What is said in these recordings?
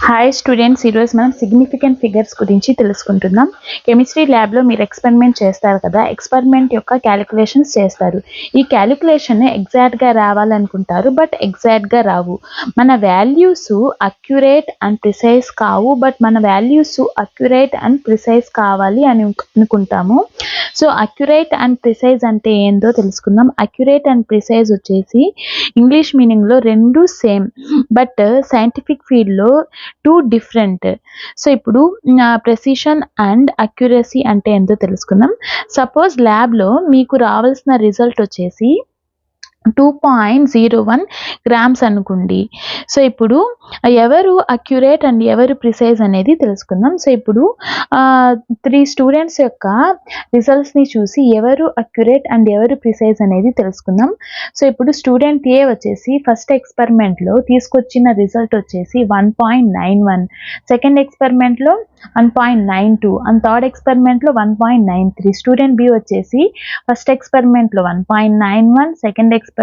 Hi students, ఈరోజు మనం significant figures గురించి తెలుసుకుంటున్నాం. కెమిస్ట్రీ ల్యాబ్లో మీరు ఎక్స్పెరిమెంట్ చేస్తారు కదా, ఎక్స్పెరిమెంట్ యొక్క క్యాలిక్యులేషన్స్ చేస్తారు. ఈ క్యాలిక్యులేషన్ ఎగ్జాక్ట్గా రావాలనుకుంటారు, బట్ ఎగ్జాక్ట్గా రావు. మన వాల్యూస్ అక్యురేట్ అండ్ ప్రిసైజ్ కావు, బట్ మన వాల్యూస్ అక్యురేట్ అండ్ ప్రిసైజ్ కావాలి అని అనుకుంటాము. సో అక్యురేట్ అండ్ ప్రిసైజ్ అంటే ఏందో తెలుసుకుందాం. అక్యురేట్ అండ్ ప్రిసైజ్ వచ్చేసి ఇంగ్లీష్ మీనింగ్లో రెండు సేమ్, బట్ సైంటిఫిక్ ఫీల్డ్లో టూ డిఫరెంట్. సో ఇప్పుడు ప్రెసిషన్ అండ్ అక్యురసీ అంటే ఏంటో తెలుసుకుందాం. సపోజ్ ల్యాబ్లో మీకు రావాల్సిన రిజల్ట్ వచ్చేసి 2.01 గ్రామ్స్ అనుకోండి. సో ఇప్పుడు ఎవరు అక్యురేట్ అండ్ ఎవరు ప్రిసైజ్ అనేది తెలుసుకుందాం. సో ఇప్పుడు 3 స్టూడెంట్స్ యొక్క రిజల్ట్స్ని చూసి ఎవరు అక్యురేట్ అండ్ ఎవరు ప్రిసైజ్ అనేది తెలుసుకుందాం. సో ఇప్పుడు స్టూడెంట్ ఏ వచ్చేసి ఫస్ట్ ఎక్స్పెరిమెంట్లో తీసుకొచ్చిన రిజల్ట్ వచ్చేసి 1.91, సెకండ్ ఎక్స్పెరిమెంట్లో 1.92 అండ్ థర్డ్ ఎక్స్పెరిమెంట్లో 1.93. స్టూడెంట్ బి వచ్చేసి ఫస్ట్ ఎక్స్పెరిమెంట్లో 1.91, సెకండ్ ఎక్స్పెరిమెంట్లో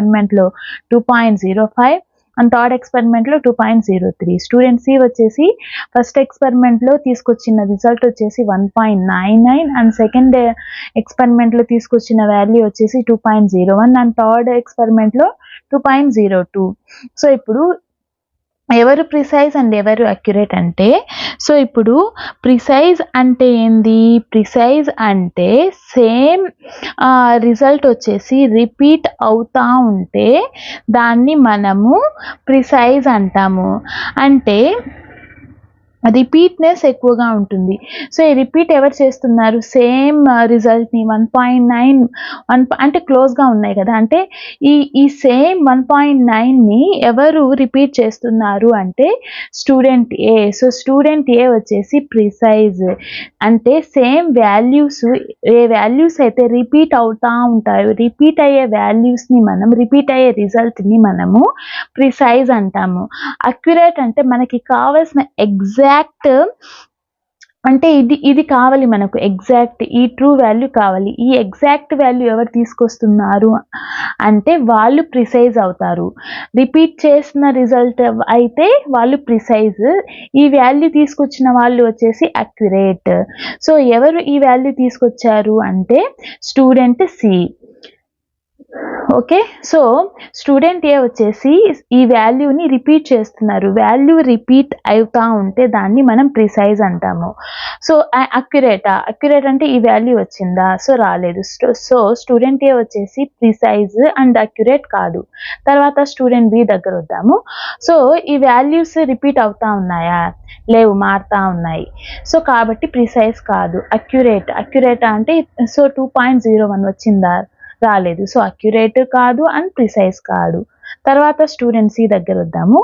2.05 అండ్ థర్డ్ ఎక్స్పెరిమెంట్లో 2.03. స్టూడెంట్ సి వచ్చేసి ఫస్ట్ ఎక్స్పెరిమెంట్లో తీసుకొచ్చిన రిజల్ట్ వచ్చేసి 1.99 అండ్ సెకండ్ ఎక్స్పెరిమెంట్లో తీసుకొచ్చిన వాల్యూ వచ్చేసి 2.01 అండ్ థర్డ్ ఎక్స్పెరిమెంట్లో 2.02. సో ఇప్పుడు ఎవరు ప్రిసైజ్ అండ్ ఎవరు అక్యురేట్ అంటే, సో ఇప్పుడు ప్రిసైజ్ అంటే ఏంది? ప్రిసైజ్ అంటే సేమ్ రిజల్ట్ వచ్చేసి రిపీట్ అవుతూ ఉంటే దాన్ని మనము ప్రిసైజ్ అంటాము. అంటే రిపీట్నెస్ ఎక్కువగా ఉంటుంది. సో ఈ రిపీట్ ఎవరు చేస్తున్నారు? సేమ్ రిజల్ట్ని 1.9 అంటే క్లోజ్గా ఉన్నాయి కదా, అంటే ఈ సేమ్ 1.9ని ఎవరు రిపీట్ చేస్తున్నారు అంటే student A. So student A వచ్చేసి ప్రిసైజ్, అంటే సేమ్ వాల్యూస్ ఏ వాల్యూస్ అయితే రిపీట్ అవుతూ ఉంటాయో, రిపీట్ అయ్యే వాల్యూస్ని మనం, రిపీట్ అయ్యే రిజల్ట్ని మనము ప్రిసైజ్ అంటాము. అక్యురేట్ అంటే మనకి కావాల్సిన ఎగ్జాక్ట్ అంటే ఇది కావాలి మనకు, ఎగ్జాక్ట్ ఈ ట్రూ వాల్యూ కావాలి. ఈ ఎగ్జాక్ట్ వాల్యూ ఎవరు తీసుకొస్తున్నారు అంటే వాళ్ళు ప్రిసైజ్ అవుతారు. రిపీట్ చేసిన రిజల్ట్ అయితే వాళ్ళు ప్రిసైజ్, ఈ వాల్యూ తీసుకొచ్చిన వాళ్ళు వచ్చేసి అక్యురేట్. సో ఎవరు ఈ వాల్యూ తీసుకొచ్చారు అంటే student C. Okay, so student A వచ్చేసి ఈ వాల్యూని రిపీట్ చేస్తున్నారు. వాల్యూ రిపీట్ అవుతూ ఉంటే దాన్ని మనం ప్రిసైజ్ అంటాము. సో అక్యురేట్ అంటే ఈ వాల్యూ వచ్చిందా? సో రాలేదు. సో స్టూడెంట్ ఏ వచ్చేసి ప్రిసైజ్ అండ్ అక్యురేట్ కాదు. తర్వాత స్టూడెంట్ బి దగ్గర వద్దాము. సో ఈ వాల్యూస్ రిపీట్ అవుతూ ఉన్నాయా? లేవు, మారుతూ ఉన్నాయి. సో కాబట్టి ప్రిసైజ్ కాదు. అక్యురేట్ అంటే సో 2.01 వచ్చిందా? రాలేదు. సో అక్యురేట్ కాదు అండ్ ప్రిసైజ్ కాదు. తర్వాత స్టూడెంట్ సి దగ్గర వద్దాము.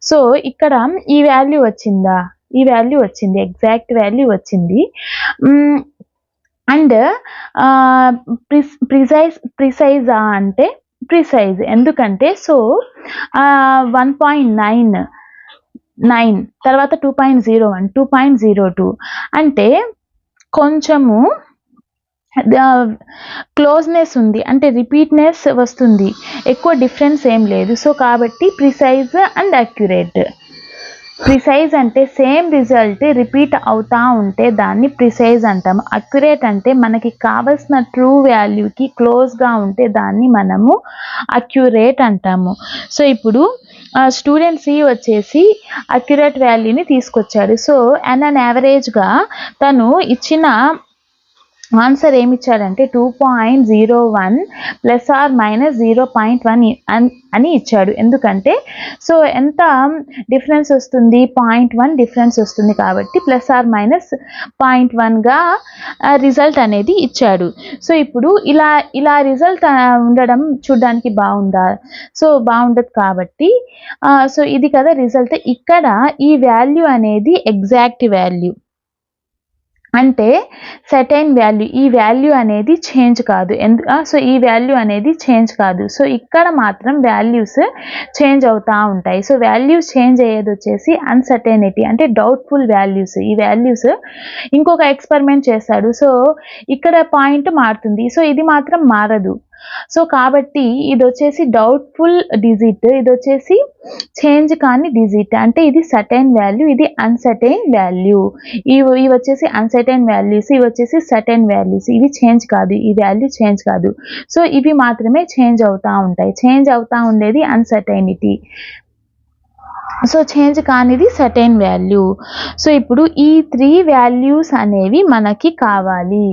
సో ఇక్కడ ఈ వాల్యూ వచ్చిందా? ఈ వాల్యూ వచ్చింది, ఎగ్జాక్ట్ వాల్యూ వచ్చింది. అండ్ ప్రిసైజా అంటే ప్రిసైజ్. ఎందుకంటే సో 1.99 తర్వాత 2.01, 2.02 అంటే కొంచెము క్లోజ్నెస్ ఉంది, అంటే రిపీట్నెస్ వస్తుంది, ఎక్కువ డిఫరెన్స్ ఏం లేదు. సో కాబట్టి ప్రిసైజ్ అండ్ అక్యురేట్. ప్రిసైజ్ అంటే సేమ్ రిజల్ట్ రిపీట్ అవుతూ ఉంటే దాన్ని ప్రిసైజ్ అంటాము. అక్యురేట్ అంటే మనకి కావలసిన ట్రూ వాల్యూకి క్లోజ్గా ఉంటే దాన్ని మనము అక్యురేట్ అంటాము. సో ఇప్పుడు స్టూడెంట్ సి వచ్చేసి అక్యురేట్ వాల్యూని తీసుకొచ్చాడు. సో అండ్ యావరేజ్గా తను ఇచ్చిన ఆన్సర్ ఏమి ఇచ్చాడంటే 2.01 ప్లస్ ఆర్ మైనస్ 0.1 అని ఇచ్చాడు. ఎందుకంటే సో ఎంత డిఫరెన్స్ వస్తుంది? 0.1 డిఫరెన్స్ వస్తుంది కాబట్టి ప్లస్ ఆర్ మైనస్ 0.1గా రిజల్ట్ అనేది ఇచ్చాడు. సో ఇప్పుడు ఇలా రిజల్ట్ ఉండడం చూడడానికి బాగుందా? సో బాగుండదు కాబట్టి సో ఇది కదా రిజల్ట్. ఇక్కడ ఈ వాల్యూ అనేది ఎగ్జాక్ట్ వాల్యూ, అంటే సర్టైన్ వాల్యూ. ఈ వాల్యూ అనేది చేంజ్ కాదు. సో ఈ వాల్యూ అనేది చేంజ్ కాదు. సో ఇక్కడ మాత్రం వాల్యూస్ చేంజ్ అవుతూ ఉంటాయి. సో వాల్యూస్ చేంజ్ అయ్యేది వచ్చేసి అన్సర్టైనిటీ, అంటే డౌట్ఫుల్ వాల్యూస్. ఈ వాల్యూస్ ఇంకొక ఎక్స్పెరిమెంట్ చేస్తాడు. సో ఇక్కడ పాయింట్ మారుతుంది. సో ఇది మాత్రం మారదు. సో కాబట్టి ఇది వచ్చేసి డౌట్ఫుల్ డిజిట్, ఇది వచ్చేసి చేంజ్ కాని డిజిట్. అంటే ఇది సర్టైన్ వాల్యూ, ఇది అన్సర్టైన్ వాల్యూ. ఇవి వచ్చేసి అన్సర్టైన్ వాల్యూస్, ఇవి వచ్చేసి సర్టైన్ వాల్యూస్. ఇవి చేంజ్ కాదు, ఈ వాల్యూ చేంజ్ కాదు. సో ఇవి మాత్రమే చేంజ్ అవుతా ఉంటాయి. చేంజ్ అవుతా ఉండేది అన్సర్టైనిటీ. సో చేంజ్ కానిది సర్టైన్ వాల్యూ. సో ఇప్పుడు ఈ 3 వాల్యూస్ అనేవి మనకి కావాలి.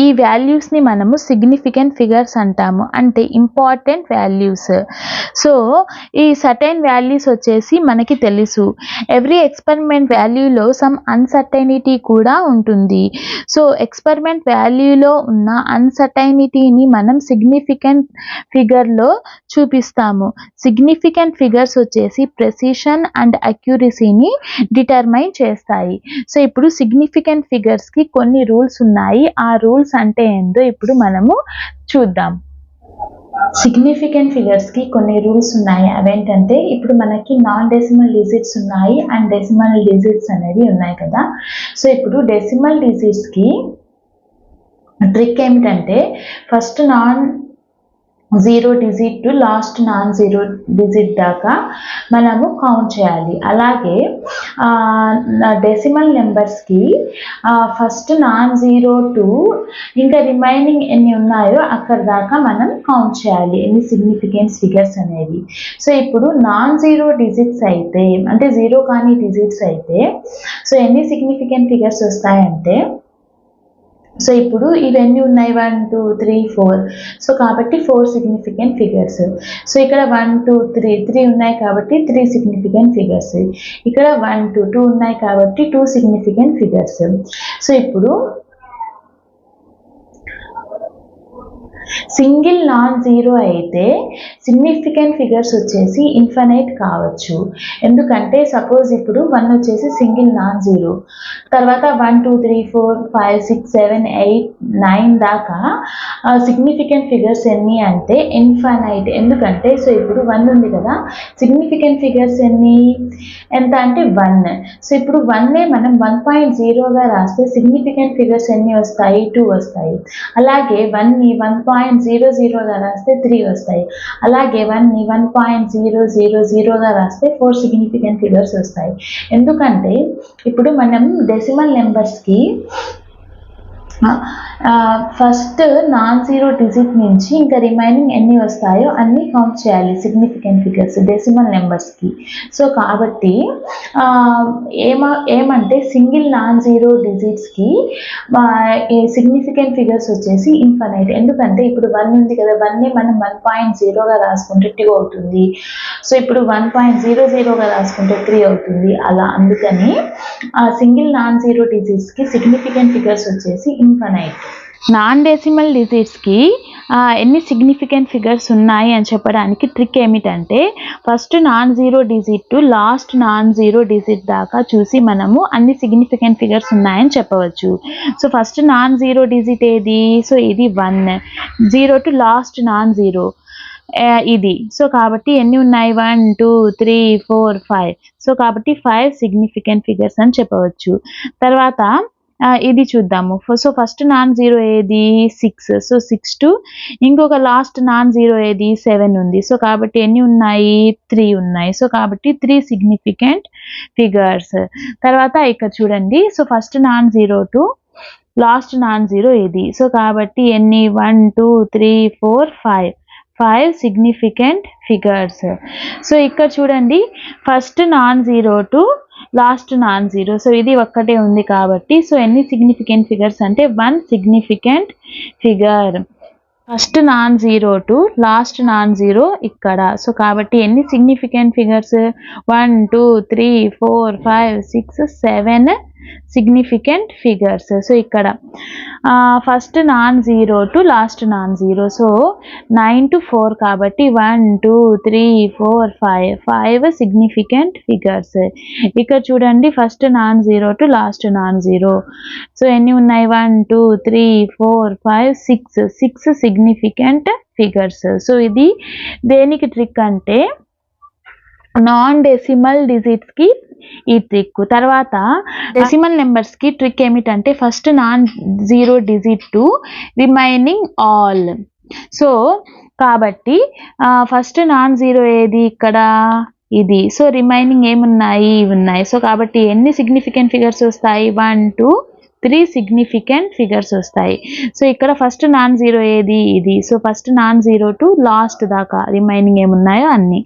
ఈ వాల్యూస్ని మనము సిగ్నిఫికెంట్ ఫిగర్స్ అంటాము, అంటే ఇంపార్టెంట్ వాల్యూస్. సో ఈ సర్టైన్ వాల్యూస్ వచ్చేసి మనకి తెలుసు. ఎవ్రీ ఎక్స్పెరిమెంట్ వాల్యూలో సమ్ అన్సర్టైనిటీ కూడా ఉంటుంది. సో ఎక్స్పెరిమెంట్ వాల్యూలో ఉన్న అన్సర్టైనిటీని మనం సిగ్నిఫికెంట్ ఫిగర్లో చూపిస్తాము. సిగ్నిఫికెంట్ ఫిగర్స్ వచ్చేసి ప్రెసిషన్ అండ్ అక్యురసీని డిటర్మైన్ చేస్తాయి. సో ఇప్పుడు సిగ్నిఫికెంట్ ఫిగర్స్కి కొన్ని రూల్స్ ఉన్నాయి. ఆ రూల్స్ అంటే ఏందో ఇప్పుడు మనము చూద్దాం. సిగ్నిఫికెంట్ ఫిగర్స్కి కొన్ని రూల్స్ ఉన్నాయి. అవేంటంటే ఇప్పుడు మనకి నాన్ డెసిమల్ డిజిట్స్ ఉన్నాయి అండ్ డెసిమల్ డిజిట్స్ అనేవి ఉన్నాయి కదా. సో ఇప్పుడు డెసిమల్ డిజిట్స్కి ట్రిక్ ఏమిటంటే first non zero digit to last non zero digit దాకా మనము కౌంట్ చేయాలి. అలాగే డెసిమల్ నెంబర్స్కి ఫస్ట్ నాన్ జీరో టు ఇంకా రిమైనింగ్ ఎన్ని ఉన్నాయో అక్కడ దాకా మనం కౌంట్ చేయాలి, ఎన్ని సిగ్నిఫికెంట్ ఫిగర్స్ అనేవి. సో ఇప్పుడు నాన్ జీరో డిజిట్స్ అయితే, అంటే జీరో కానీ డిజిట్స్ అయితే, సో ఎన్ని సిగ్నిఫికెంట్ ఫిగర్స్ వస్తాయంటే, సో ఇప్పుడు ఇవన్నీ ఉన్నాయి 1 2 3 4. సో కాబట్టి 4 సిగ్నిఫికెంట్ ఫిగర్స్. సో ఇక్కడ 1 2 3 ఉన్నాయి కాబట్టి 3 సిగ్నిఫికెంట్ ఫిగర్స్. ఇక్కడ 1 2 2 ఉన్నాయి కాబట్టి 2 సిగ్నిఫికెంట్ ఫిగర్స్. సో ఇప్పుడు సింగిల్ నాన్ జీరో అయితే సిగ్నిఫికెంట్ ఫిగర్స్ వచ్చేసి ఇన్ఫినైట్ కావచ్చు. ఎందుకంటే సపోజ్ ఇప్పుడు 1 వచ్చేసి సింగిల్ నాన్ జీరో, తర్వాత 1 2 3 4 5 6 7 8 9 దాకా సిగ్నిఫికెంట్ ఫిగర్స్ ఎన్ని అంటే ఇన్ఫినైట్. ఎందుకంటే సో ఇప్పుడు 1 ఉంది కదా, సిగ్నిఫికెంట్ ఫిగర్స్ ఎన్ని ఎంత అంటే 1. సో ఇప్పుడు 1నే మనం 1.0గా రాస్తే సిగ్నిఫికెంట్ ఫిగర్స్ ఎన్ని వస్తాయి, 2 వస్తాయి. అలాగే 1ని 1.00గా రాస్తే 3 వస్తాయి. అలాగే 1ని 1.000గా రాస్తే 4 సిగ్నిఫికెంట్ ఫిగర్స్ వస్తాయి. ఎందుకంటే ఇప్పుడు మనం డెసిమల్ నెంబర్స్కి ఫస్ట్ నాన్ జీరో డిజిట్ నుంచి ఇంకా రిమైనింగ్ ఎన్ని వస్తాయో అన్నీ కౌంట్ చేయాలి సిగ్నిఫికెంట్ ఫిగర్స్ డెసిమల్ నెంబర్స్కి. సో కాబట్టి ఏమంటే సింగిల్ నాన్ జీరో డిజిట్స్కి సిగ్నిఫికెంట్ ఫిగర్స్ వచ్చేసి ఇన్ఫినైట్. ఎందుకంటే ఇప్పుడు 1 ఉంది కదా, 1ని మనం 1.0గా రాసుకుంటే 2 అవుతుంది. సో ఇప్పుడు 1.00గా రాసుకుంటే 3 అవుతుంది. అలా అందుకని సింగిల్ నాన్ జీరో డిజిట్స్కి సిగ్నిఫికెంట్ ఫిగర్స్ వచ్చేసి ఇన్ఫినైట్. నాన్ డెసిమల్ డిజిట్స్కి ఎన్ని సిగ్నిఫికెంట్ ఫిగర్స్ ఉన్నాయి అని చెప్పడానికి ట్రిక్ ఏమిటంటే first non zero digit to last non zero digit దాకా చూసి మనము అన్ని సిగ్నిఫికెంట్ ఫిగర్స్ ఉన్నాయని చెప్పవచ్చు. So first non zero digit ఏది, సో ఇది 1, 0 టు లాస్ట్ నాన్ జీరో ఇది. సో కాబట్టి ఎన్ని ఉన్నాయి 1 2 3 4 5. సో కాబట్టి 5 సిగ్నిఫికెంట్ ఫిగర్స్ అని చెప్పవచ్చు. తర్వాత ఇది చూద్దాము. సో ఫస్ట్ నాన్ జీరో ఏది 6. సో 6 టు ఇంకొక లాస్ట్ నాన్ జీరో ఏది 7 ఉంది. సో కాబట్టి ఎన్ని ఉన్నాయి 3 ఉన్నాయి. సో కాబట్టి 3 సిగ్నిఫికెంట్ ఫిగర్స్. తర్వాత ఇక్కడ చూడండి, so first non zero to last non zero ఏది. సో కాబట్టి ఎన్ని 1 2 3 4 5 సిగ్నిఫికెంట్ ఫిగర్స్. సో ఇక్కడ చూడండి, first non zero to last non zero, so ఇది ఒక్కటే ఉంది కాబట్టి సో ఎన్ని సిగ్నిఫికెంట్ ఫిగర్స్ అంటే 1 significant figure. First non zero to last non zero ఇక్కడ. సో కాబట్టి ఎన్ని significant figures 1 2 3 4 5 6 7 significant figures. So ఇక్కడ first non zero to last non zero, so 9 to 4 కాబట్టి 1 2 3 4 5 సిగ్నిఫికెంట్ ఫిగర్స్. ఇక్కడ చూడండి, first non zero to last non zero, so ఎన్ని ఉన్నాయి 1 2 3 4 5 6 significant figures. So ఇది దేనికి ట్రిక్ అంటే నాన్ డెసిమల్ డిజిట్స్కి ఈ ట్రిక్. తర్వాత డెసిమల్ నెంబర్స్కి ట్రిక్ ఏమిటంటే first non zero digit to remaining all. So కాబట్టి ఫస్ట్ నాన్ జీరో ఏది ఇక్కడ ఇది. సో రిమైనింగ్ ఏమున్నాయి ఇవి ఉన్నాయి. సో కాబట్టి ఎన్ని సిగ్నిఫికెంట్ ఫిగర్స్ వస్తాయి 1 2 3 సిగ్నిఫికెంట్ ఫిగర్స్ వస్తాయి. సో ఇక్కడ ఫస్ట్ నాన్ జీరో ఏది ఇది. So first non zero to last దాకా రిమైనింగ్ ఏమున్నాయో అన్ని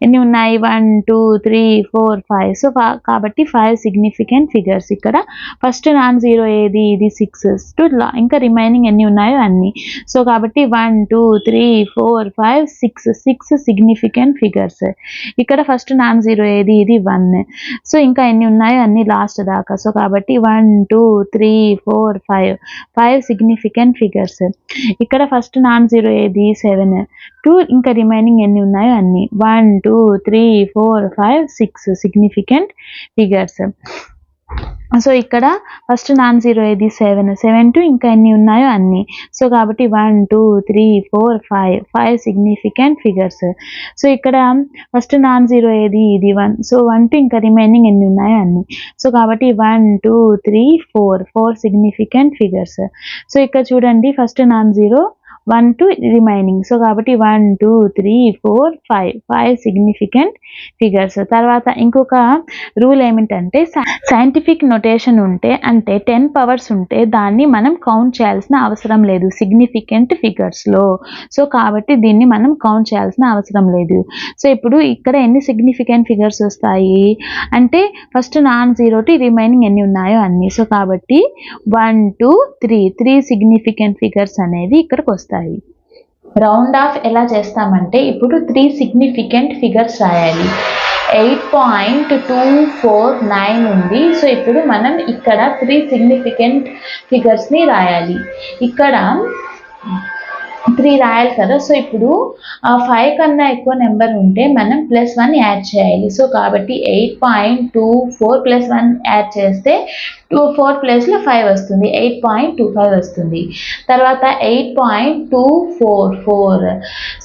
ఎన్ని ఉన్నాయి 1 2 3 4 5. సో కాబట్టి 5 సిగ్నిఫికెంట్ ఫిగర్స్. ఇక్కడ ఫస్ట్ నాన్ జీరో ఏది ఇది 6 టు ఇంకా రిమైనింగ్ ఎన్ని ఉన్నాయో అన్ని. సో కాబట్టి 1 2 3 4 5 6 సిగ్నిఫికెంట్ ఫిగర్స్. ఇక్కడ ఫస్ట్ నాన్ జీరో ఏది ఇది 1. సో ఇంకా ఎన్ని ఉన్నాయో అన్ని లాస్ట్ దాకా. సో కాబట్టి 1 2 3 4 5 సిగ్నిఫికెంట్ ఫిగర్స్. ఇక్కడ ఫస్ట్ నాన్ జీరో ఏది 7 టు ఇంకా రిమైనింగ్ ఎన్ని ఉన్నాయో అన్ని 1 2 3 4 5 6 సిగ్నిఫికెంట్ ఫిగర్స్. సో ఇక్కడ ఫస్ట్ నాన్ జీరో ఏది 7 టు ఇంకా ఎన్ని ఉన్నాయో అన్ని. సో కాబట్టి 1 2 3 4 5 సిగ్నిఫికెంట్ ఫిగర్స్. సో ఇక్కడ ఫస్ట్ నాన్ జీరో ఏది ఇది 1. సో 1 టు ఇంకా రిమైనింగ్ ఎన్ని ఉన్నాయో అన్ని. సో కాబట్టి 1 2 3 4 సిగ్నిఫికెంట్ ఫిగర్స్. సో ఇక్కడ చూడండి first non zero 1 to remaining. So కాబట్టి 1 2 3 4 5 సిగ్నిఫికెంట్ ఫిగర్స్. తర్వాత ఇంకొక రూల్ ఏమిటంటే సైంటిఫిక్ నొటేషన్ ఉంటే అంటే 10 పవర్స్ ఉంటే దాన్ని మనం కౌంట్ చేయాల్సిన అవసరం లేదు సిగ్నిఫికెంట్ ఫిగర్స్లో. సో కాబట్టి దీన్ని మనం కౌంట్ చేయాల్సిన అవసరం లేదు. సో ఇప్పుడు ఇక్కడ ఎన్ని సిగ్నిఫికెంట్ ఫిగర్స్ వస్తాయి అంటే first non zero to remaining ఎన్ని ఉన్నాయో అన్ని. సో కాబట్టి 1 2 3 సిగ్నిఫికెంట్ ఫిగర్స్ అనేవి ఇక్కడికి వస్తాయి. రౌండ్ ఆఫ్ ఎలా చేస్తామంటే ఇప్పుడు 3 సిగ్నిఫికెంట్ ఫిగర్స్ రాయాలి. 8.249 ఉంది. సో ఇప్పుడు మనం ఇక్కడ 3 సిగ్నిఫికెంట్ ఫిగర్స్ని రాయాలి. ఇక్కడ 3 రాయాలి కదా. సో ఇప్పుడు 5 కన్నా ఎక్కువ నెంబర్ ఉంటే మనం +1 యాడ్ చేయాలి. సో కాబట్టి 8.24 +1 యాడ్ చేస్తే 4 ప్లేస్లో 5 వస్తుంది. 8.25 వస్తుంది. తర్వాత 8.244.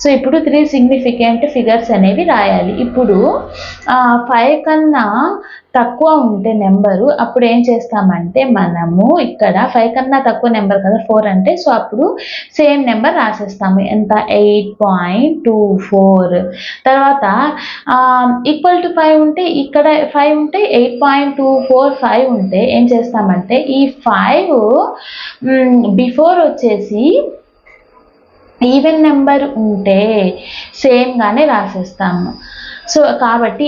సో ఇప్పుడు 3 సిగ్నిఫికెంట్ ఫిగర్స్ అనేవి రాయాలి. ఇప్పుడు 5 కన్నా తక్కువ ఉంటే నెంబరు అప్పుడు ఏం చేస్తామంటే మనము ఇక్కడ 5 కన్నా తక్కువ నెంబర్ కదా 4 అంటే. సో అప్పుడు సేమ్ నెంబర్ రాసేస్తాము. ఎంత 8.24. తర్వాత ఈక్వల్ టు 5 ఉంటే ఇక్కడ 5 ఉంటే 8.245 ఉంటే ఏం చేస్తామంటే ఈ 5 బిఫోర్ వచ్చేసి ఈవెన్ నెంబర్ ఉంటే సేమ్గానే రాసేస్తాము. సో కాబట్టి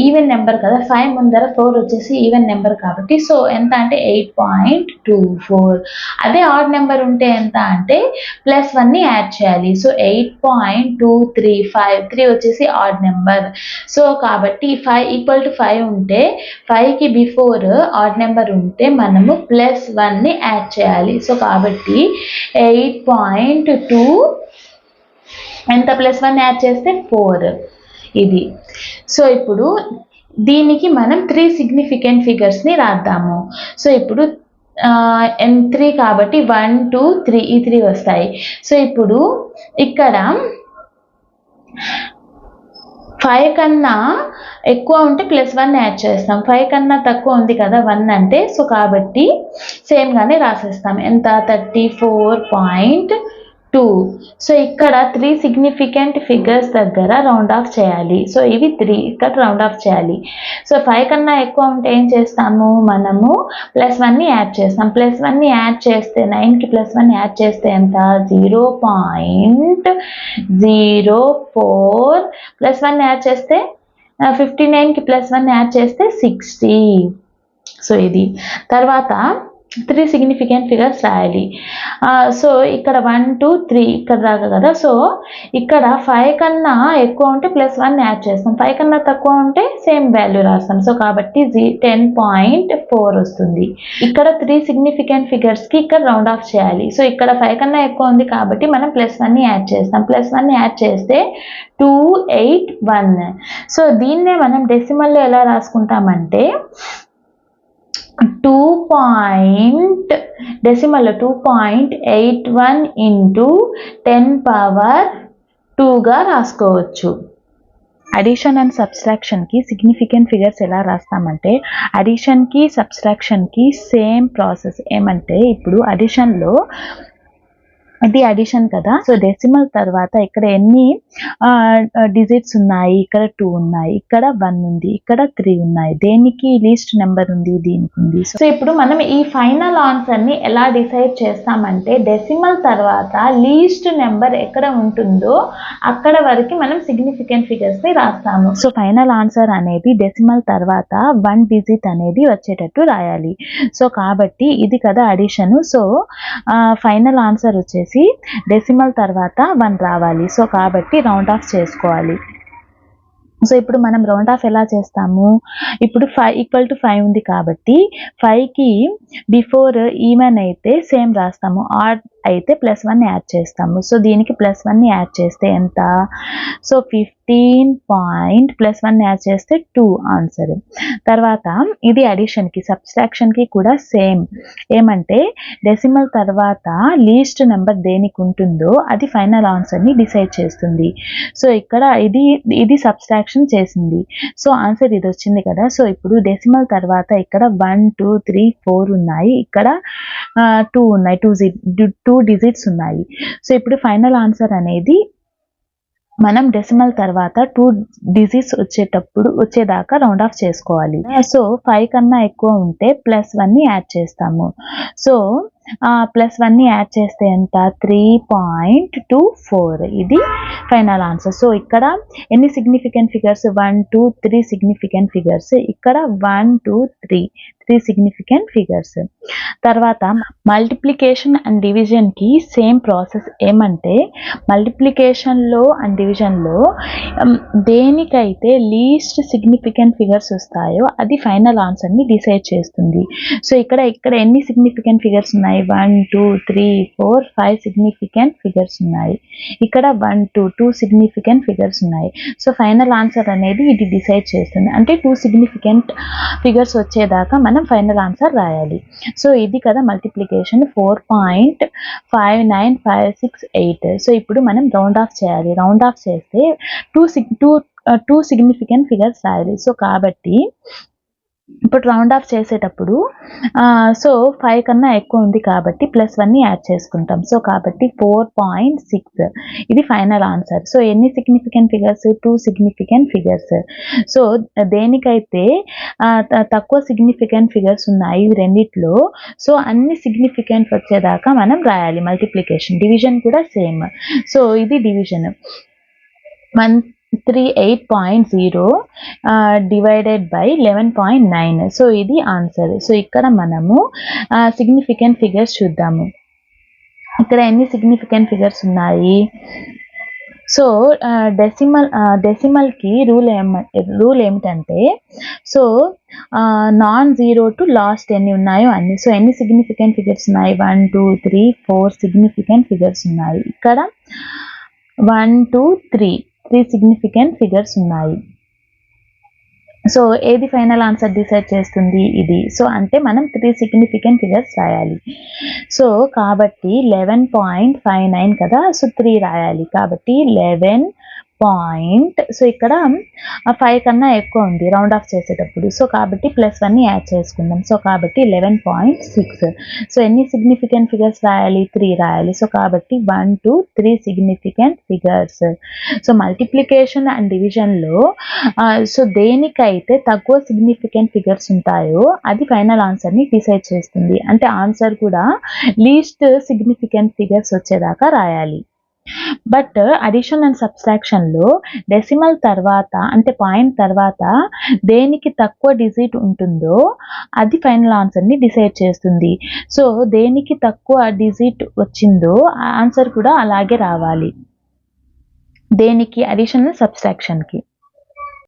ఈవెన్ నెంబర్ కదా 5 ముందర 4 వచ్చేసి ఈవెన్ నెంబర్ కాబట్టి సో ఎంత అంటే 8.24. అదే ఆడ్ నెంబర్ ఉంటే ఎంత అంటే +1ని యాడ్ చేయాలి. సో 8.235. 3 వచ్చేసి ఆడ్ నెంబర్. సో కాబట్టి 5 ఈక్వల్ టు 5 ఉంటే 5కి బిఫోర్ ఆడ్ నెంబర్ ఉంటే మనము +1ని యాడ్ చేయాలి. సో కాబట్టి 8.2 ఎంత +1 యాడ్ చేస్తే 4 ఇది. సో ఇప్పుడు దీనికి మనం 3 సిగ్నిఫికెంట్ ఫిగర్స్ని రాద్దాము. సో ఇప్పుడు 3 కాబట్టి 1 2 3 ఈ 3 వస్తాయి. సో ఇప్పుడు ఇక్కడ 5 కన్నా ఎక్కువ ఉంటే +1 యాడ్ చేస్తాం. 5 కన్నా తక్కువ ఉంది కదా 1 అంటే. సో కాబట్టి సేమ్గానే రాసేస్తాం. ఎంత 34.2. సో ఇక్కడ 3 సిగ్నిఫికెంట్ ఫిగర్స్ దగ్గర రౌండ్ ఆఫ్ చేయాలి. సో ఇవి 3 ఇక్కడ రౌండ్ ఆఫ్ చేయాలి. సో 5 కన్నా ఎక్కువ ఉంటే ఏం చేస్తాము మనము +1ని యాడ్ చేస్తాం. +1ని యాడ్ చేస్తే 9కి +1 యాడ్ చేస్తే ఎంత 0.04. +1 యాడ్ చేస్తే 59కి +1 యాడ్ చేస్తే 60. సో ఇది. తర్వాత 3 సిగ్నిఫికెంట్ ఫిగర్స్ రాయాలి. సో ఇక్కడ 1 2 3 ఇక్కడ దాకా కదా. సో ఇక్కడ 5 కన్నా ఎక్కువ ఉంటే +1 యాడ్ చేస్తాం. 5 కన్నా తక్కువ ఉంటే సేమ్ వాల్యూ రాస్తాం. సో కాబట్టి 10.4 వస్తుంది. ఇక్కడ 3 సిగ్నిఫికెంట్ ఫిగర్స్కి ఇక్కడ రౌండ్ ఆఫ్ చేయాలి. సో ఇక్కడ 5 కన్నా ఎక్కువ ఉంది కాబట్టి మనం +1ని యాడ్ చేస్తాం. +1ని యాడ్ చేస్తే 281. సో దీన్నే మనం డెసిమల్లో ఎలా రాసుకుంటామంటే డెసిమల్లో 2.81 ఇంటూ 10⁻²గా రాసుకోవచ్చు. అడిషన్ అండ్ సబ్స్ట్రాక్షన్కి సిగ్నిఫికెంట్ ఫిగర్స్ ఎలా రాస్తామంటే అడిషన్కి సబ్స్ట్రాక్షన్కి సేమ్ ప్రాసెస్. ఏమంటే ఇప్పుడు అడిషన్లో ఇది అడిషన్ కదా. సో డెసిమల్ తర్వాత ఇక్కడ ఎన్ని డిజిట్స్ ఉన్నాయి, ఇక్కడ 2 ఉన్నాయి, ఇక్కడ 1 ఉంది, ఇక్కడ 3 ఉన్నాయి. దేనికి లీస్ట్ నెంబర్ ఉంది, దీనికి ఉంది. సో ఇప్పుడు మనం ఈ ఫైనల్ ఆన్సర్ ని ఎలా డిసైడ్ చేస్తామంటే డెసిమల్ తర్వాత లీస్ట్ నెంబర్ ఎక్కడ ఉంటుందో అక్కడ వరకు మనం సిగ్నిఫికెంట్ ఫిగర్స్ ని రాస్తాము. సో ఫైనల్ ఆన్సర్ అనేది డెసిమల్ తర్వాత 1 డిజిట్ అనేది వచ్చేటట్టు రాయాలి. సో కాబట్టి ఇది కదా అడిషన్. సో ఫైనల్ ఆన్సర్ వచ్చేసి డెసిమల్ తర్వాత 1 రావాలి. సో కాబట్టి రౌండ్ ఆఫ్ చేసుకోవాలి. సో ఇప్పుడు మనం రౌండ్ ఆఫ్ ఎలా చేస్తాము, ఇప్పుడు 5 = 5 ఉంది కాబట్టి 5కి బిఫోర్ ఈవెన్ అయితే సేమ్ రాస్తాము, ఆడ్ అయితే +1 యాడ్ చేస్తాము. సో దీనికి +1 యాడ్ చేస్తే ఎంత, సో 15 +1 యాడ్ చేస్తే 2 ఆన్సర్. తర్వాత ఇది అడిషన్కి, సబ్స్ట్రాక్షన్కి కూడా సేమ్. ఏమంటే డెసిమల్ తర్వాత లీస్ట్ నెంబర్ దేనికి ఉంటుందో అది ఫైనల్ ఆన్సర్ని డిసైడ్ చేస్తుంది. సో ఇక్కడ ఇది సబ్స్ట్రాక్షన్ చేసింది. సో ఆన్సర్ ఇది వచ్చింది కదా. సో ఇప్పుడు డెసిమల్ తర్వాత ఇక్కడ 1 2 3 4 ఉన్నాయి, ఇక్కడ 2 ఉన్నాయి, 2 డిజిట్స్ ఉన్నాయి. సో ఇప్పుడు ఫైనల్ ఆన్సర్ అనేది మనం డెసిమల్ తర్వాత 2 డిజిట్స్ వచ్చేదాకా రౌండ్ ఆఫ్ చేసుకోవాలి. సో 5 కన్నా ఎక్కువ ఉంటే +1 యాడ్ చేస్తాము. సో +1 యాడ్ చేస్తే ఎంత, 3.24. ఇది ఫైనల్ ఆన్సర్. సో ఇక్కడ ఎన్ని సిగ్నిఫికెంట్ ఫిగర్స్, 1 2 3 సిగ్నిఫికెంట్ ఫిగర్స్, ఇక్కడ 1 2 3 సిగ్నిఫికెంట్ ఫిగర్స్. తర్వాత మల్టిప్లికేషన్ అండ్ డివిజన్కి సేమ్ ప్రాసెస్. ఏమంటే మల్టిప్లికేషన్లో అండ్ డివిజన్లో దేనికైతే లీస్ట్ సిగ్నిఫికెంట్ ఫిగర్స్ వస్తాయో అది ఫైనల్ ఆన్సర్ని డిసైడ్ చేస్తుంది. సో ఇక్కడ ఎన్ని సిగ్నిఫికెంట్ ఫిగర్స్ ఉన్నాయి, 1 2 3 4 5 సిగ్నిఫికెంట్ ఫిగర్స్ ఉన్నాయి, ఇక్కడ 1 2 సిగ్నిఫికెంట్ ఫిగర్స్ ఉన్నాయి. సో ఫైనల్ ఆన్సర్ అనేది ఇది డిసైడ్ చేస్తుంది. అంటే 2 సిగ్నిఫికెంట్ ఫిగర్స్ వచ్చేదాకా మనం ఫైనల్ ఆన్సర్ రాయాలి. సో ఇది కదా మల్టిప్లికేషన్, 4.59568. సో ఇప్పుడు మనం రౌండ్ ఆఫ్ చేయాలి. రౌండ్ ఆఫ్ చేస్తే 2 సిగ్నిఫికెంట్ ఫిగర్స్ రాయాలి. సో కాబట్టి ఇప్పుడు రౌండ్ ఆఫ్ చేసేటప్పుడు సో 5 కన్నా ఎక్కువ ఉంది కాబట్టి +1 యాడ్ చేసుకుంటాం. సో కాబట్టి 4.6 ఇది ఫైనల్ ఆన్సర్. సో ఎన్ని significant figures, 2 significant figures. So దేనికైతే తక్కువ సిగ్నిఫికెంట్ ఫిగర్స్ ఉన్నాయి రెండిట్లో, సో అన్ని సిగ్నిఫికెంట్ వచ్చేదాకా మనం రాయాలి మల్టిప్లికేషన్. డివిజన్ కూడా సేమ్. సో ఇది డివిజన్, 138.0 డివైడెడ్ బై 11.9. సో ఇది ఆన్సర్. సో ఇక్కడ మనము సిగ్నిఫికెంట్ ఫిగర్స్ చూద్దాము. ఇక్కడ ఎన్ని సిగ్నిఫికెంట్ ఫిగర్స్ ఉన్నాయి. సో డెసిమల్కి రూల్ ఏమిటంటే, సో non-zero టు లాస్ట్ ఎన్ని ఉన్నాయో అన్ని. సో ఎన్ని సిగ్నిఫికెంట్ ఫిగర్స్ ఉన్నాయి, 1 2 3 4 సిగ్నిఫికెంట్ ఫిగర్స్ ఉన్నాయి. ఇక్కడ 1 2 3 సిగ్నిఫికెంట్ ఫిగర్స్ ఉన్నాయి. సో ఏది ఫైనల్ ఆన్సర్ డిసైడ్ చేస్తుంది, ఇది. సో అంటే మనం 3 సిగ్నిఫికెంట్ ఫిగర్స్ రాయాలి. సో కాబట్టి 11.59 కదా. సో 3 రాయాలి కాబట్టి 11 సో ఇక్కడ 5 కన్నా ఎక్కువ ఉంది రౌండ్ ఆఫ్ చేసేటప్పుడు. సో కాబట్టి +1 యాడ్ చేసుకుందాం. సో కాబట్టి 11.6. సో ఎన్ని సిగ్నిఫికెంట్ ఫిగర్స్ రాయాలి, 3 రాయాలి. సో కాబట్టి 1 2 3 significant figures. So multiplication and డివిజన్లో సో దేనికైతే తక్కువ సిగ్నిఫికెంట్ ఫిగర్స్ ఉంటాయో అది ఫైనల్ ఆన్సర్ని డిసైడ్ చేస్తుంది. అంటే ఆన్సర్ కూడా లీస్ట్ సిగ్నిఫికెంట్ ఫిగర్స్ వచ్చేదాకా రాయాలి. బట్ అడిషన్ అండ్ సబ్స్ట్రాక్షన్లో డెసిమల్ తర్వాత అంటే పాయింట్ తర్వాత దేనికి తక్కువ డిజిట్ ఉంటుందో అది ఫైనల్ ఆన్సర్ని డిసైడ్ చేస్తుంది. సో దేనికి తక్కువ డిజిట్ వచ్చిందో ఆన్సర్ కూడా అలాగే రావాలి, దేనికి, అడిషన్ అండ్ సబ్స్ట్రాక్షన్కి.